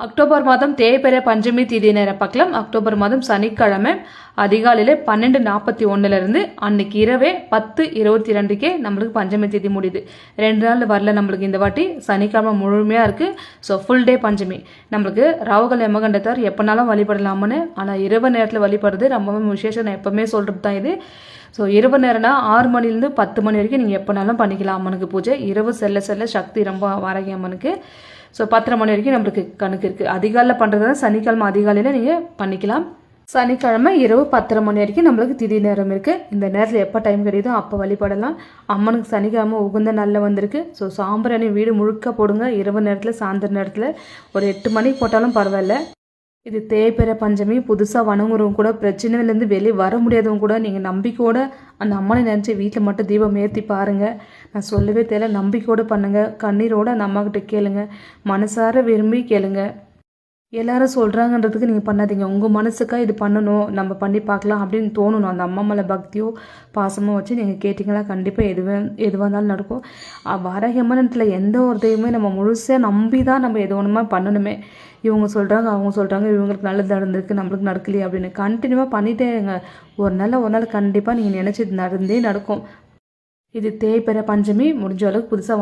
October மாதம் தேய்பிறை பஞ்சமி தேதி நேரம் பார்க்கலாம். அக்டோபர் மாதம் சனிக்கிழமை அதிகாலையில் 12:41 அன்னைக்கு இரவே 10:22 நம்மளுக்கு பஞ்சமி தேதி முடியுது. 2 நாள் வரல நம்மளுக்கு இந்த வாட்டி. சனிக்கிழமை முழுமையாக இருக்குது. ஸோ ஃபுல் டே பஞ்சமி. நம்மளுக்கு ராவுகள் யமகண்டத்தார் எப்போனாலும் வழிபடலாம்னு. ஆனால் இரவு நேரத்தில் வழிபடுறது ரொம்பவே விசேஷம். நான் எப்போவுமே சொல்கிறது தான் இது. ஸோ இரவு நேரம்னா 6 மணிலேருந்து 10 மணி வரைக்கும் நீங்கள் எப்போனாலும் பண்ணிக்கலாம் அம்மனுக்கு பூஜை. இரவு செல்ல செல்ல சக்தி ரொம்ப வாராகி அம்மனுக்கு. ஸோ 10:30 மணி வரைக்கும் நம்மளுக்கு கணக்கு இருக்குது. அதிகாலையில் பண்ணுறதுனா சனிக்கிழமை அதிகாலையில் நீங்கள் பண்ணிக்கலாம். சனிக்கிழமை இரவு 10:30 மணி வரைக்கும் நம்மளுக்கு திதி நேரம் இருக்குது. இந்த நேரத்தில் எப்போ டைம் கிடைக்குதோ அப்போ வழிபடலாம். அம்மனுக்கு சனிக்கிழமை உகந்த நாளில் வந்திருக்கு. ஸோ சாம்பிராணி வீடு முழுக்க போடுங்க. இரவு நேரத்தில் சாயந்தர நேரத்தில் ஒரு 8 மணிக்கு போட்டாலும் பரவாயில்ல. இது தேய்பிறை பஞ்சமி. புதுசாக வணங்குறவங்க கூட, பிரச்சனையிலேருந்து வெளியே வர முடியாதவங்க கூட நீங்கள் நம்பிக்கையோடு அந்த அம்மனை நினச்சி வீட்டில் மட்டும் தீபம் ஏற்றி பாருங்கள். நான் சொல்லவே தேவை, நம்பிக்கையோடு பண்ணுங்கள். கண்ணீரோடு அந்த அம்மாக்கிட்ட கேளுங்க. மனசார விரும்பி கேளுங்க. எல்லாரும் சொல்கிறாங்கன்றதுக்கு நீங்கள் பண்ணாதீங்க. உங்கள் மனசுக்காக இது பண்ணணும், நம்ம பண்ணி பார்க்கலாம் அப்படின்னு தோணணும். அந்த அம்மா மேலே பக்தியோ பாசமோ வச்சு நீங்கள் கேட்டிங்களா கண்டிப்பாக எதுவாக இருந்தாலும் நடக்கும். வாராகி அம்மன்ல எந்த ஒரு தெய்வமே நம்ம முழுசாக நம்பி தான் நம்ம எது ஒன்றுமா பண்ணணுமே. இவங்க சொல்கிறாங்க, அவங்க சொல்கிறாங்க, இவங்களுக்கு நல்லது நடந்திருக்கு, நம்மளுக்கு நடக்கலையே அப்படின்னு கண்டினியூவாக பண்ணிட்டேங்க. ஒரு நாள் கண்டிப்பாக நீங்கள் நினச்சது நடந்தே நடக்கும். இது தேய்பிறை பஞ்சமி. முடிஞ்ச அளவுக்கு புதுசாக